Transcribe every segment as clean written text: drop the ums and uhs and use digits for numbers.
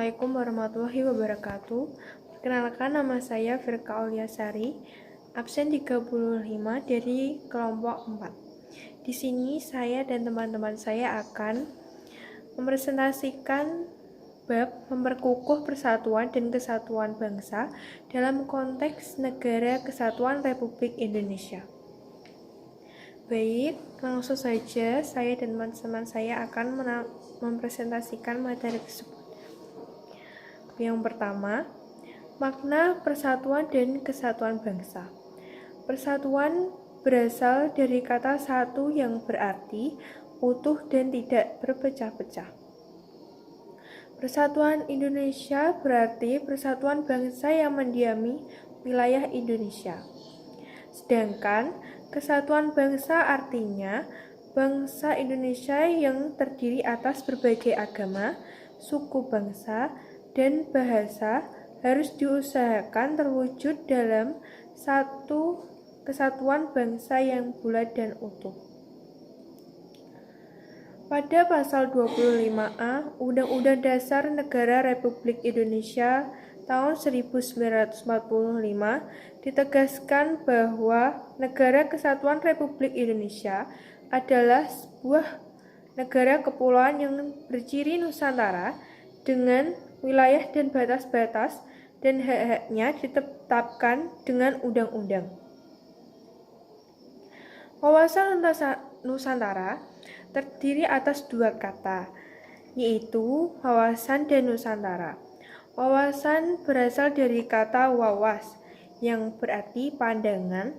Assalamualaikum warahmatullahi wabarakatuh. Perkenalkan, nama saya Firka Auliasari, absen 35 dari kelompok 4. Di sini saya dan teman-teman saya akan mempresentasikan bab memperkukuh persatuan dan kesatuan bangsa dalam konteks Negara Kesatuan Republik Indonesia. Baik, langsung saja saya dan teman-teman saya akan mempresentasikan materi tersebut. Yang pertama, makna persatuan dan kesatuan bangsa. Persatuan berasal dari kata satu yang berarti utuh dan tidak berpecah-pecah. Persatuan Indonesia berarti persatuan bangsa yang mendiami wilayah Indonesia. Sedangkan kesatuan bangsa artinya bangsa Indonesia yang terdiri atas berbagai agama, suku bangsa, dan bahasa harus diusahakan terwujud dalam satu kesatuan bangsa yang bulat dan utuh. Pada pasal 25A Undang-Undang Dasar Negara Republik Indonesia tahun 1945 ditegaskan bahwa Negara Kesatuan Republik Indonesia adalah sebuah negara kepulauan yang berciri Nusantara dengan wilayah dan batas-batas dan hak-haknya ditetapkan dengan undang-undang. Wawasan Nusantara terdiri atas dua kata, yaitu wawasan dan Nusantara. Wawasan berasal dari kata wawas, yang berarti pandangan,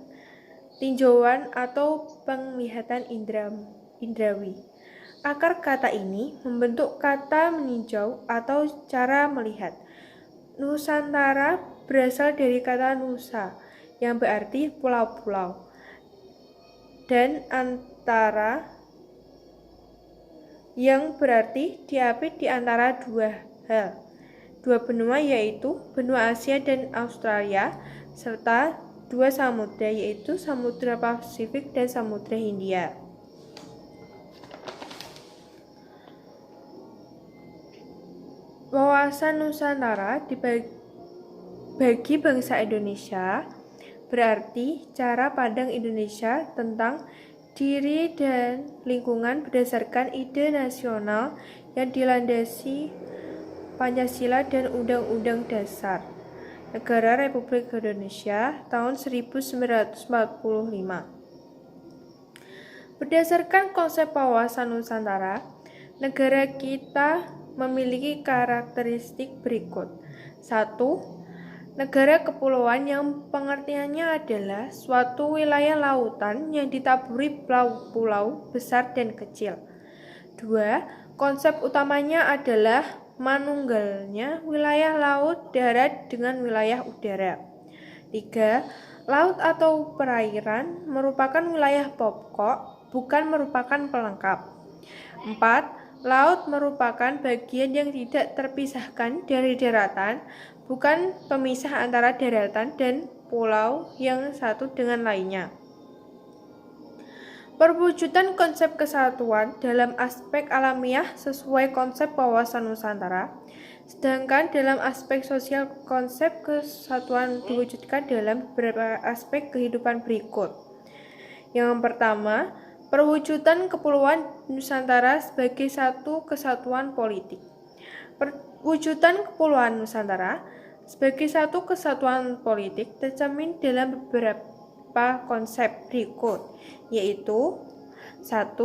tinjauan atau penglihatan indrawi. Akar kata ini membentuk kata meninjau atau cara melihat. Nusantara berasal dari kata nusa, yang berarti pulau-pulau, dan antara, yang berarti diapit di antara dua benua, yaitu benua Asia dan Australia, serta dua samudra, yaitu Samudra Pasifik dan Samudra Hindia. Wawasan Nusantara bagi bangsa Indonesia berarti cara pandang Indonesia tentang diri dan lingkungan berdasarkan ide nasional yang dilandasi Pancasila dan Undang-Undang Dasar Negara Republik Indonesia tahun 1945. Berdasarkan konsep wawasan Nusantara, negara kita memiliki karakteristik berikut. 1. Negara kepulauan yang pengertiannya adalah suatu wilayah lautan yang ditaburi pulau-pulau besar dan kecil. 2. Konsep utamanya adalah manunggalnya wilayah laut darat dengan wilayah udara. 3. Laut atau perairan merupakan wilayah pokok, bukan merupakan pelengkap. 4. Laut merupakan bagian yang tidak terpisahkan dari daratan, bukan pemisah antara daratan dan pulau yang satu dengan lainnya. Perwujudan konsep kesatuan dalam aspek alamiah sesuai konsep wawasan Nusantara, sedangkan dalam aspek sosial konsep kesatuan diwujudkan dalam beberapa aspek kehidupan berikut. Yang pertama, perwujudan kepulauan Nusantara sebagai satu kesatuan politik. Perwujudan kepulauan Nusantara sebagai satu kesatuan politik tercermin dalam beberapa konsep berikut, yaitu 1.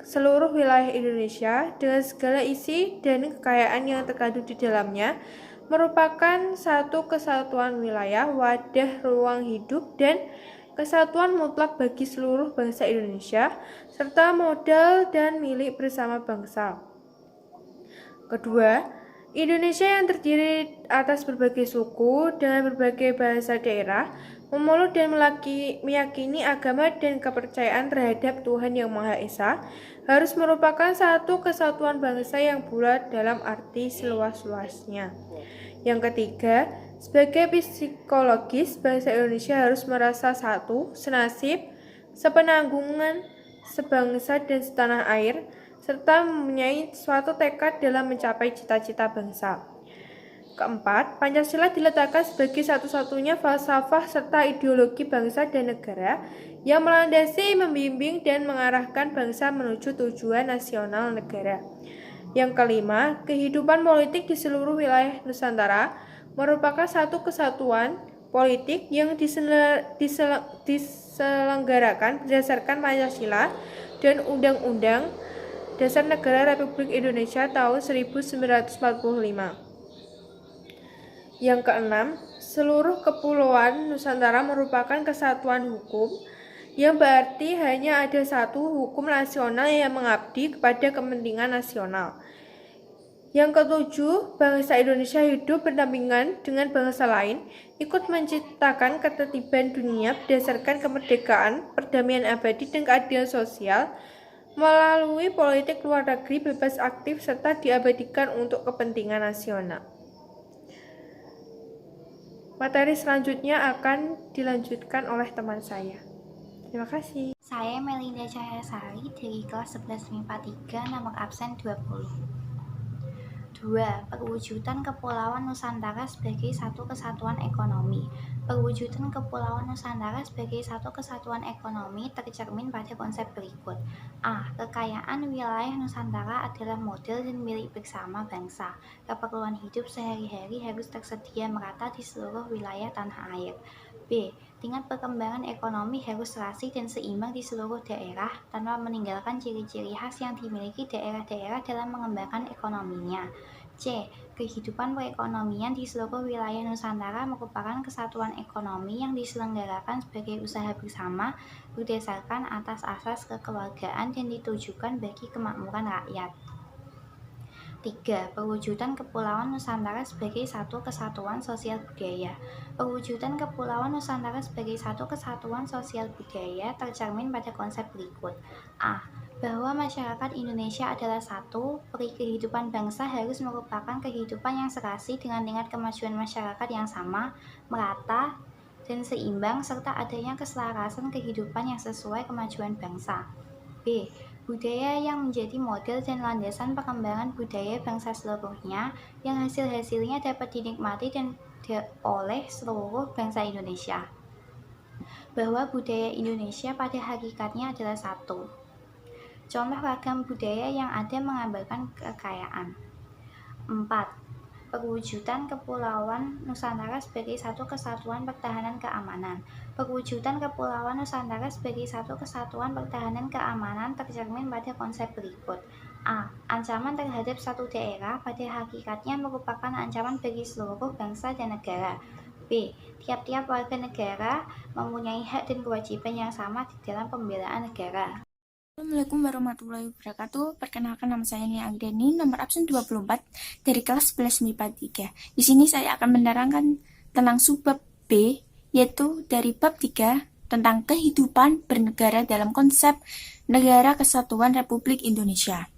Seluruh wilayah Indonesia dengan segala isi dan kekayaan yang terkandung di dalamnya merupakan satu kesatuan wilayah, wadah ruang hidup, dan kesatuan mutlak bagi seluruh bangsa Indonesia, serta modal dan milik bersama bangsa. Kedua, Indonesia yang terdiri atas berbagai suku dan berbagai bahasa daerah, memeluk dan meyakini agama dan kepercayaan terhadap Tuhan Yang Maha Esa, harus merupakan satu kesatuan bangsa yang bulat dalam arti seluas-luasnya. Yang ketiga, sebagai psikologis, bangsa Indonesia harus merasa satu, senasib, sepenanggungan, sebangsa dan setanah air, serta mempunyai suatu tekad dalam mencapai cita-cita bangsa. Keempat, Pancasila diletakkan sebagai satu-satunya falsafah serta ideologi bangsa dan negara yang melandasi, membimbing, dan mengarahkan bangsa menuju tujuan nasional negara. Yang kelima, kehidupan politik di seluruh wilayah Nusantara merupakan satu kesatuan politik yang diselenggarakan berdasarkan Pancasila dan Undang-Undang Dasar Negara Republik Indonesia tahun 1945. Yang keenam, seluruh kepulauan Nusantara merupakan kesatuan hukum yang berarti hanya ada satu hukum nasional yang mengabdi kepada kepentingan nasional. Yang ketujuh, bangsa Indonesia hidup berdampingan dengan bangsa lain, ikut menciptakan ketertiban dunia berdasarkan kemerdekaan, perdamaian abadi, dan keadilan sosial melalui politik luar negeri bebas aktif serta diabadikan untuk kepentingan nasional. Materi selanjutnya akan dilanjutkan oleh teman saya. Terima kasih. Saya Melinda Cahyasari dari kelas 11 MIPA 3, nomor absen 20. 2. Perwujudan Kepulauan Nusantara sebagai satu kesatuan ekonomi. Perwujudan Kepulauan Nusantara sebagai satu kesatuan ekonomi tercermin pada konsep berikut. A. Kekayaan wilayah Nusantara adalah model dan milik bersama bangsa. Keperluan hidup sehari-hari harus tersedia merata di seluruh wilayah tanah air. B. Tingkat perkembangan ekonomi harus serasi dan seimbang di seluruh daerah tanpa meninggalkan ciri-ciri khas yang dimiliki daerah-daerah dalam mengembangkan ekonominya. C. Kehidupan perekonomian di seluruh wilayah Nusantara merupakan kesatuan ekonomi yang diselenggarakan sebagai usaha bersama berdasarkan atas asas kekeluargaan dan ditujukan bagi kemakmuran rakyat. 3. Perwujudan Kepulauan Nusantara sebagai satu kesatuan sosial budaya. Perwujudan Kepulauan Nusantara sebagai satu kesatuan sosial budaya tercermin pada konsep berikut. A. Bahwa masyarakat Indonesia adalah satu, peri kehidupan bangsa harus merupakan kehidupan yang serasi dengan tingkat kemajuan masyarakat yang sama, merata, dan seimbang, serta adanya keselarasan kehidupan yang sesuai kemajuan bangsa. B. Budaya yang menjadi model dan landasan perkembangan budaya bangsa seluruhnya yang hasil-hasilnya dapat dinikmati dan oleh seluruh bangsa Indonesia. Bahwa budaya Indonesia pada hakikatnya adalah satu. Contoh ragam budaya yang ada menggambarkan kekayaan. 4. Perwujudan Kepulauan Nusantara sebagai satu kesatuan pertahanan keamanan. Perwujudan Kepulauan Nusantara sebagai satu kesatuan pertahanan keamanan tercermin pada konsep berikut. A. Ancaman terhadap satu daerah pada hakikatnya merupakan ancaman bagi seluruh bangsa dan negara. B. Tiap-tiap warga negara mempunyai hak dan kewajiban yang sama di dalam pembelaan negara. Assalamualaikum warahmatullahi wabarakatuh. Perkenalkan, nama saya Nia Agdeni, nomor absen 24 dari kelas 11 MIPA 3. Di sini saya akan menerangkan tentang subbab B, yaitu dari bab 3 tentang kehidupan bernegara dalam konsep Negara Kesatuan Republik Indonesia.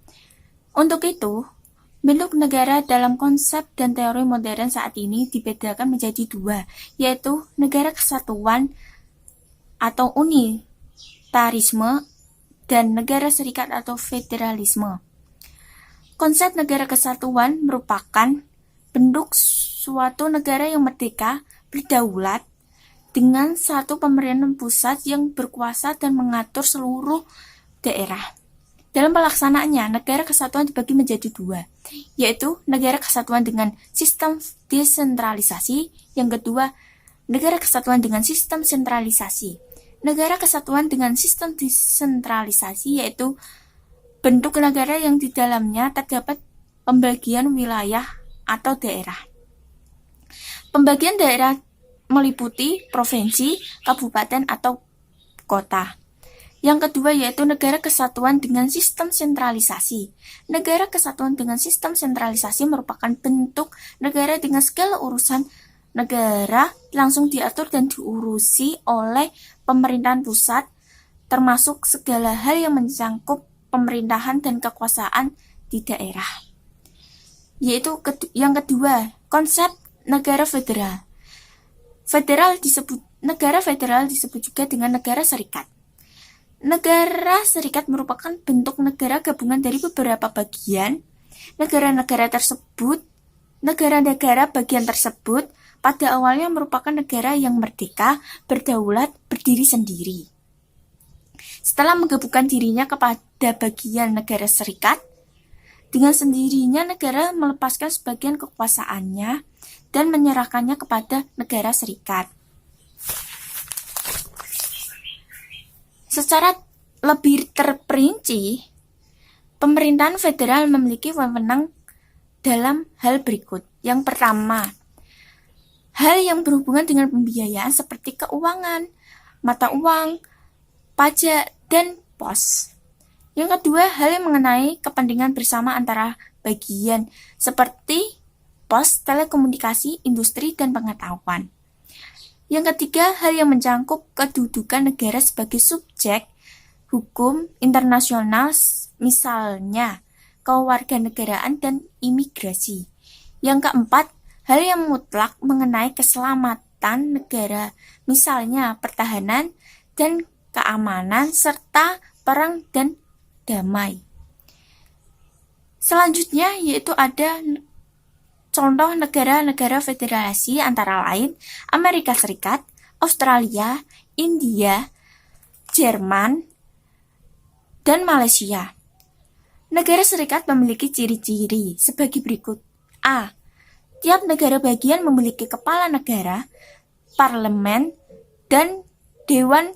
Untuk itu, bentuk negara dalam konsep dan teori modern saat ini dibedakan menjadi dua, yaitu negara kesatuan atau unitarisme dan negara serikat atau federalisme. Konsep negara kesatuan merupakan bentuk suatu negara yang merdeka, berdaulat, dengan satu pemerintahan pusat yang berkuasa dan mengatur seluruh daerah. Dalam pelaksanaannya, negara kesatuan dibagi menjadi dua, yaitu negara kesatuan dengan sistem desentralisasi, yang kedua, negara kesatuan dengan sistem sentralisasi. Negara kesatuan dengan sistem desentralisasi yaitu bentuk negara yang di dalamnya terdapat pembagian wilayah atau daerah. Pembagian daerah meliputi provinsi, kabupaten, atau kota. Yang kedua yaitu negara kesatuan dengan sistem sentralisasi. Negara kesatuan dengan sistem sentralisasi merupakan bentuk negara dengan segala urusan negara langsung diatur dan diurusi oleh pemerintahan pusat, termasuk segala hal yang mencangkup pemerintahan dan kekuasaan di daerah. Yaitu yang kedua, konsep negara federal. Negara federal disebut juga dengan negara serikat. Negara serikat merupakan bentuk negara gabungan dari beberapa bagian. Negara-negara tersebut Negara-negara bagian tersebut pada awalnya merupakan negara yang merdeka, berdaulat, berdiri sendiri. Setelah menggabungkan dirinya kepada bagian negara serikat, dengan sendirinya negara melepaskan sebagian kekuasaannya dan menyerahkannya kepada negara serikat. Secara lebih terperinci, pemerintahan federal memiliki wewenang dalam hal berikut. Yang pertama, hal yang berhubungan dengan pembiayaan seperti keuangan, mata uang, pajak, dan pos. Yang kedua, hal yang mengenai kepentingan bersama antara bagian seperti pos, telekomunikasi, industri, dan pengetahuan. Yang ketiga, hal yang mencangkup kedudukan negara sebagai subjek hukum internasional, misalnya kewarganegaraan dan imigrasi. Yang keempat, hal yang mutlak mengenai keselamatan negara, misalnya pertahanan dan keamanan, serta perang dan damai. Selanjutnya yaitu ada contoh negara-negara federasi antara lain Amerika Serikat, Australia, India, Jerman, dan Malaysia. Negara serikat memiliki ciri-ciri sebagai berikut. A. Tiap negara bagian memiliki kepala negara, parlemen, dan dewan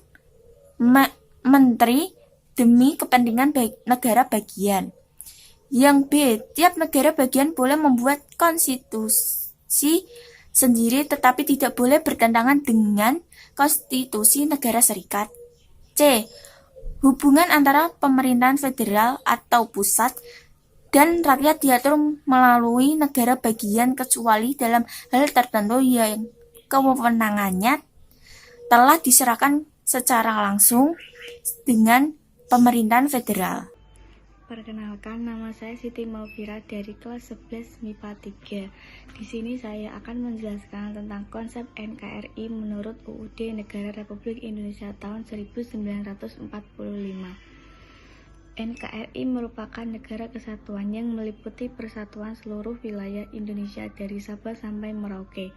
menteri demi kepentingan negara bagian. Yang B. Tiap negara bagian boleh membuat konstitusi sendiri tetapi tidak boleh bertentangan dengan konstitusi negara serikat. C. Hubungan antara pemerintahan federal atau pusat dan rakyat diatur melalui negara bagian kecuali dalam hal tertentu yang kewenangannya telah diserahkan secara langsung dengan pemerintahan federal. Perkenalkan, nama saya Siti Maufira dari kelas 11 MIPA 3. Di sini saya akan menjelaskan tentang konsep NKRI menurut UUD Negara Republik Indonesia tahun 1945. NKRI merupakan negara kesatuan yang meliputi persatuan seluruh wilayah Indonesia dari Sabah sampai Merauke.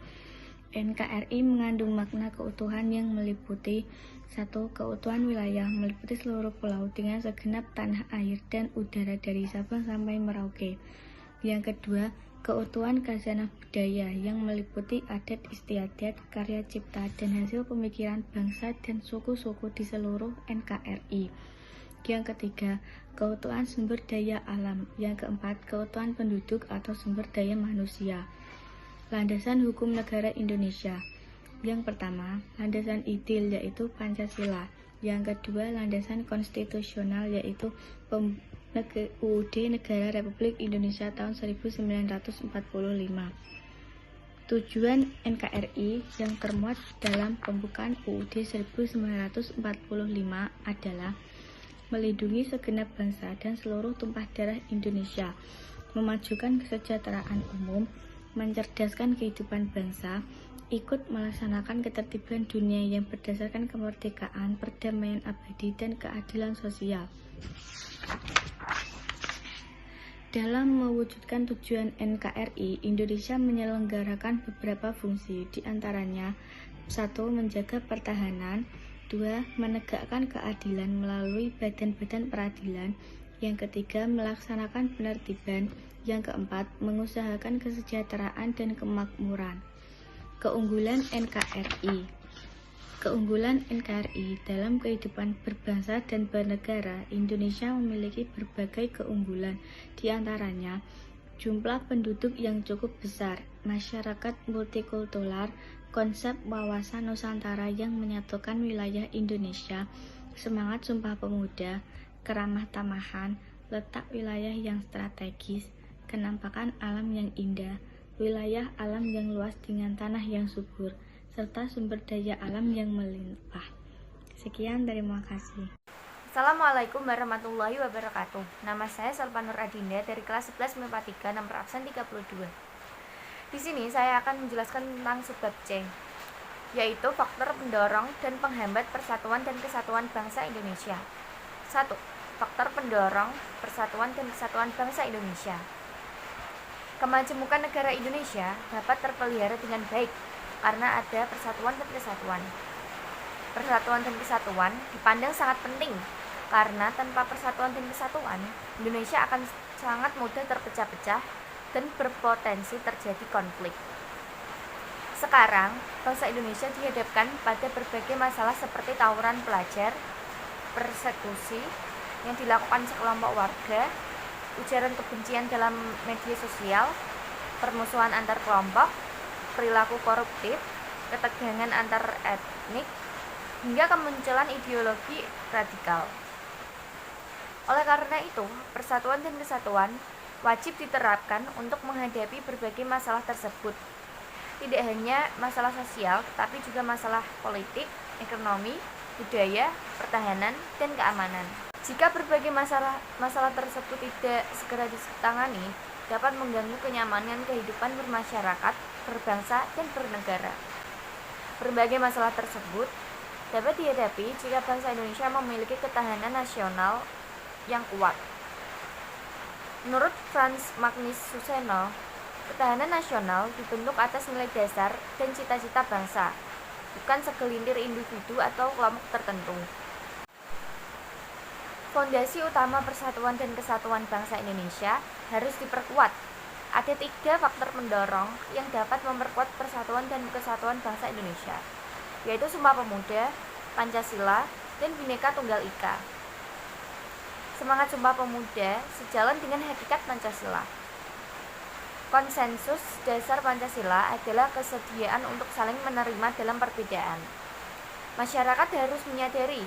NKRI mengandung makna keutuhan yang meliputi 1. Keutuhan wilayah meliputi seluruh pulau dengan segenap tanah air dan udara dari Sabang sampai Merauke. Yang kedua, keutuhan khazanah budaya yang meliputi adat istiadat, karya cipta, dan hasil pemikiran bangsa dan suku-suku di seluruh NKRI. Yang ketiga, keutuhan sumber daya alam. Yang keempat, keutuhan penduduk atau sumber daya manusia. Landasan hukum negara Indonesia. Yang pertama, landasan ideal yaitu Pancasila. Yang kedua, landasan konstitusional yaitu UUD Negara Republik Indonesia tahun 1945. Tujuan NKRI yang termuat dalam pembukaan UUD 1945 adalah melindungi segenap bangsa dan seluruh tumpah darah Indonesia, memajukan kesejahteraan umum, mencerdaskan kehidupan bangsa, ikut melaksanakan ketertiban dunia yang berdasarkan kemerdekaan, perdamaian abadi, dan keadilan sosial. Dalam mewujudkan tujuan NKRI, Indonesia menyelenggarakan beberapa fungsi, di antaranya 1. Menjaga pertahanan, 2. Menegakkan keadilan melalui badan-badan peradilan, yang ketiga melaksanakan penertiban, yang keempat mengusahakan kesejahteraan dan kemakmuran. Keunggulan NKRI. Keunggulan NKRI dalam kehidupan berbangsa dan bernegara, Indonesia memiliki berbagai keunggulan, di antaranya jumlah penduduk yang cukup besar, masyarakat multikultural, konsep wawasan Nusantara yang menyatukan wilayah Indonesia, semangat Sumpah Pemuda, keramah tamahan, letak wilayah yang strategis, kenampakan alam yang indah, wilayah alam yang luas dengan tanah yang subur, serta sumber daya alam yang melimpah. Sekian, terima kasih. Assalamualaikum warahmatullahi wabarakatuh. Nama saya Salva Nur Adinda dari kelas 11 MIPA 3 nomor absen 32. Di sini saya akan menjelaskan tentang subbab C, yaitu faktor pendorong dan penghambat persatuan dan kesatuan bangsa Indonesia. 1. Faktor pendorong persatuan dan kesatuan bangsa Indonesia. Kemajemukan negara Indonesia dapat terpelihara dengan baik karena ada persatuan dan kesatuan. Persatuan dan kesatuan dipandang sangat penting karena tanpa persatuan dan kesatuan, Indonesia akan sangat mudah terpecah-pecah dan berpotensi terjadi konflik. Sekarang, bangsa Indonesia dihadapkan pada berbagai masalah seperti tawuran pelajar, persekusi yang dilakukan sekelompok warga, ujaran kebencian dalam media sosial, permusuhan antar kelompok, perilaku koruptif, ketegangan antar etnik, hingga kemunculan ideologi radikal. Oleh karena itu, persatuan dan kesatuan wajib diterapkan untuk menghadapi berbagai masalah tersebut. Tidak hanya masalah sosial, tetapi juga masalah politik, ekonomi, budaya, pertahanan, dan keamanan. Jika berbagai masalah tersebut tidak segera ditangani, dapat mengganggu kenyamanan kehidupan bermasyarakat, berbangsa, dan bernegara. Berbagai masalah tersebut dapat dihadapi jika bangsa Indonesia memiliki ketahanan nasional yang kuat. Menurut Frans Magnus Suseno, ketahanan nasional dibentuk atas nilai dasar dan cita-cita bangsa, bukan segelintir individu atau kelompok tertentu. Fondasi utama persatuan dan kesatuan bangsa Indonesia harus diperkuat. Ada 3 faktor pendorong yang dapat memperkuat persatuan dan kesatuan bangsa Indonesia, yaitu Sumpah Pemuda, Pancasila, dan Bhinneka Tunggal Ika. Semangat Sumpah Pemuda sejalan dengan hakikat Pancasila. Konsensus dasar Pancasila adalah kesediaan untuk saling menerima dalam perbedaan. Masyarakat harus menyadari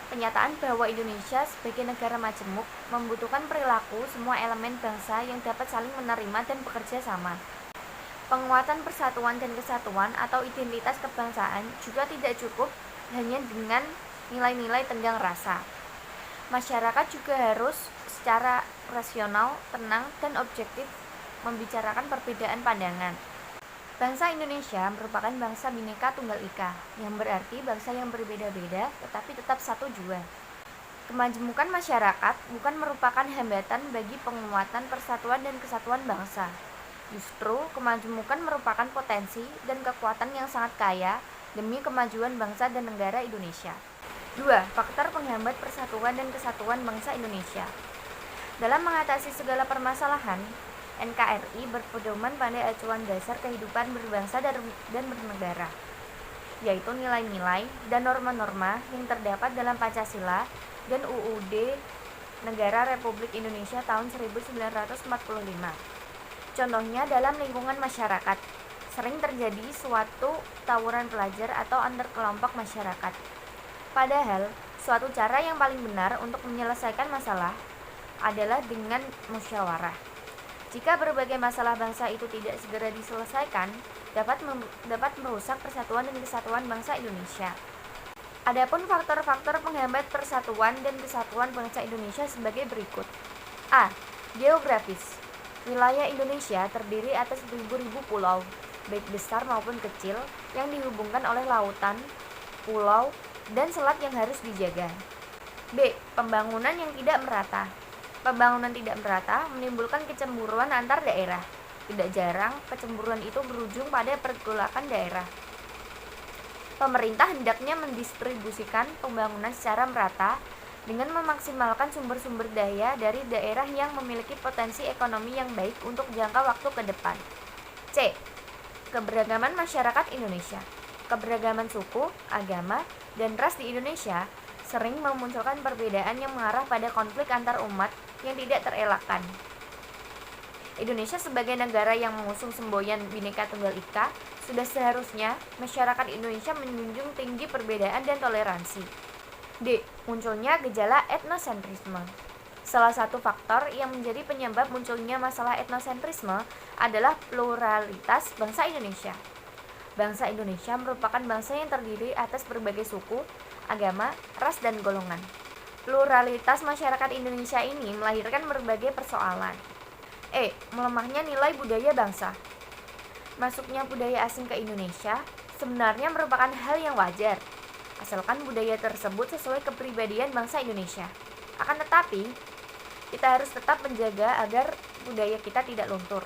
penyataan bahwa Indonesia sebagai negara majemuk membutuhkan perilaku semua elemen bangsa yang dapat saling menerima dan bekerja sama. Penguatan persatuan dan kesatuan atau identitas kebangsaan juga tidak cukup hanya dengan nilai-nilai tenggang rasa. Masyarakat juga harus secara rasional, tenang, dan objektif membicarakan perbedaan pandangan. Bangsa Indonesia merupakan bangsa Bhinneka Tunggal Ika, yang berarti bangsa yang berbeda-beda tetapi tetap satu jua. Kemajemukan masyarakat bukan merupakan hambatan bagi penguatan persatuan dan kesatuan bangsa. Justru, kemajemukan merupakan potensi dan kekuatan yang sangat kaya demi kemajuan bangsa dan negara Indonesia. 2. Faktor penghambat persatuan dan kesatuan bangsa Indonesia. Dalam mengatasi segala permasalahan, NKRI berpedoman pada acuan dasar kehidupan berbangsa dan bernegara, yaitu nilai-nilai dan norma-norma yang terdapat dalam Pancasila dan UUD Negara Republik Indonesia tahun 1945. Contohnya dalam lingkungan masyarakat, sering terjadi suatu tawuran pelajar atau antar kelompok masyarakat. Padahal, suatu cara yang paling benar untuk menyelesaikan masalah adalah dengan musyawarah. Jika berbagai masalah bangsa itu tidak segera diselesaikan, dapat merusak persatuan dan kesatuan bangsa Indonesia. Adapun faktor-faktor penghambat persatuan dan kesatuan bangsa Indonesia sebagai berikut. A. Geografis. Wilayah Indonesia terdiri atas ribu-ribu pulau, baik besar maupun kecil, yang dihubungkan oleh lautan, pulau, dan selat yang harus dijaga. B. Pembangunan yang tidak merata. Pembangunan tidak merata menimbulkan kecemburuan antar daerah. Tidak jarang, kecemburuan itu berujung pada pergolakan daerah. Pemerintah hendaknya mendistribusikan pembangunan secara merata dengan memaksimalkan sumber-sumber daya dari daerah yang memiliki potensi ekonomi yang baik untuk jangka waktu ke depan. C. Keberagaman masyarakat Indonesia. Keberagaman suku, agama, dan ras di Indonesia sering memunculkan perbedaan yang mengarah pada konflik antar umat yang tidak terelakkan. Indonesia sebagai negara yang mengusung semboyan Bhinneka Tunggal Ika, sudah seharusnya masyarakat Indonesia menjunjung tinggi perbedaan dan toleransi. D. Munculnya gejala etnosentrisme. Salah satu faktor yang menjadi penyebab munculnya masalah etnosentrisme adalah pluralitas bangsa Indonesia. Bangsa Indonesia merupakan bangsa yang terdiri atas berbagai suku, agama, ras, dan golongan. Pluralitas masyarakat Indonesia ini melahirkan berbagai persoalan. E. Melemahnya nilai budaya bangsa. Masuknya budaya asing ke Indonesia sebenarnya merupakan hal yang wajar, asalkan budaya tersebut sesuai kepribadian bangsa Indonesia. Akan tetapi, kita harus tetap menjaga agar budaya kita tidak luntur.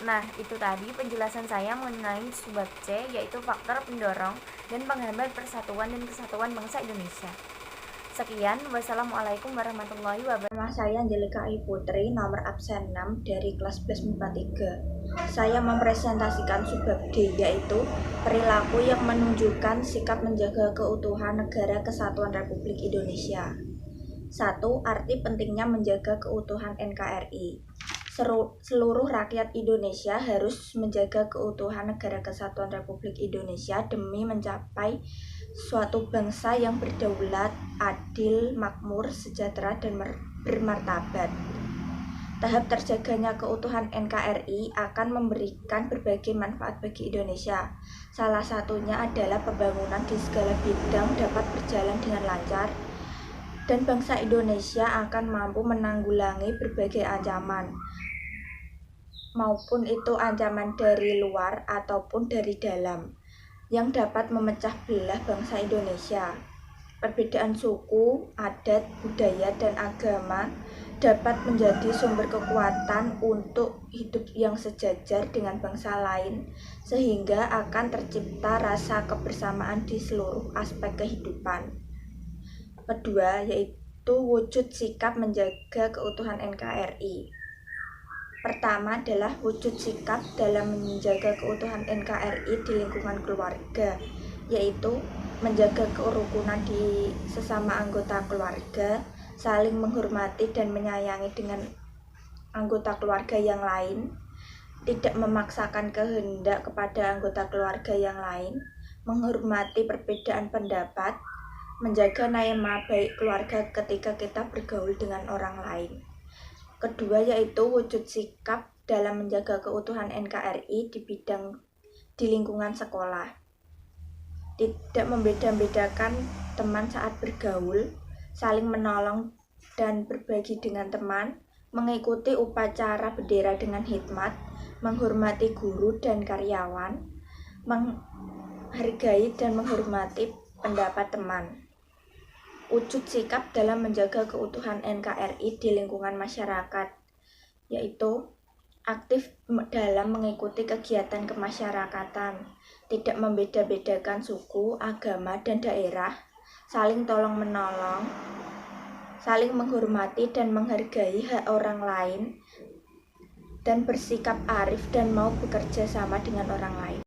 Nah, itu tadi penjelasan saya mengenai subbab C, yaitu faktor pendorong dan penghambat persatuan dan kesatuan bangsa Indonesia. Sekian, wassalamualaikum warahmatullahi wabarakatuh. Nama saya Angelika Ai Putri, nomor absen 6 dari kelas 11 MIPA 3. Saya mempresentasikan subbab D, yaitu perilaku yang menunjukkan sikap menjaga keutuhan negara kesatuan Republik Indonesia. 1. Arti pentingnya menjaga keutuhan NKRI. Seluruh rakyat Indonesia harus menjaga keutuhan negara kesatuan Republik Indonesia demi mencapai suatu bangsa yang berdaulat, adil, makmur, sejahtera, dan bermartabat. Tahap terjaganya keutuhan NKRI akan memberikan berbagai manfaat bagi Indonesia. Salah satunya adalah pembangunan di segala bidang dapat berjalan dengan lancar, dan bangsa Indonesia akan mampu menanggulangi berbagai ancaman, maupun itu ancaman dari luar ataupun dari dalam, yang dapat memecah belah bangsa Indonesia. Perbedaan suku, adat, budaya, dan agama dapat menjadi sumber kekuatan untuk hidup yang sejajar dengan bangsa lain, sehingga akan tercipta rasa kebersamaan di seluruh aspek kehidupan. Kedua, yaitu wujud sikap menjaga keutuhan NKRI. Pertama adalah wujud sikap dalam menjaga keutuhan NKRI di lingkungan keluarga, yaitu menjaga kerukunan di sesama anggota keluarga, saling menghormati dan menyayangi dengan anggota keluarga yang lain, tidak memaksakan kehendak kepada anggota keluarga yang lain, menghormati perbedaan pendapat, menjaga nama baik keluarga ketika kita bergaul dengan orang lain. Kedua, yaitu wujud sikap dalam menjaga keutuhan NKRI di lingkungan sekolah. Tidak membeda-bedakan teman saat bergaul, saling menolong dan berbagi dengan teman, mengikuti upacara bendera dengan hikmat, menghormati guru dan karyawan, menghargai dan menghormati pendapat teman. Wujud sikap dalam menjaga keutuhan NKRI di lingkungan masyarakat, yaitu aktif dalam mengikuti kegiatan kemasyarakatan, tidak membeda-bedakan suku, agama, dan daerah, saling tolong-menolong, saling menghormati dan menghargai hak orang lain, dan bersikap arif dan mau bekerja sama dengan orang lain.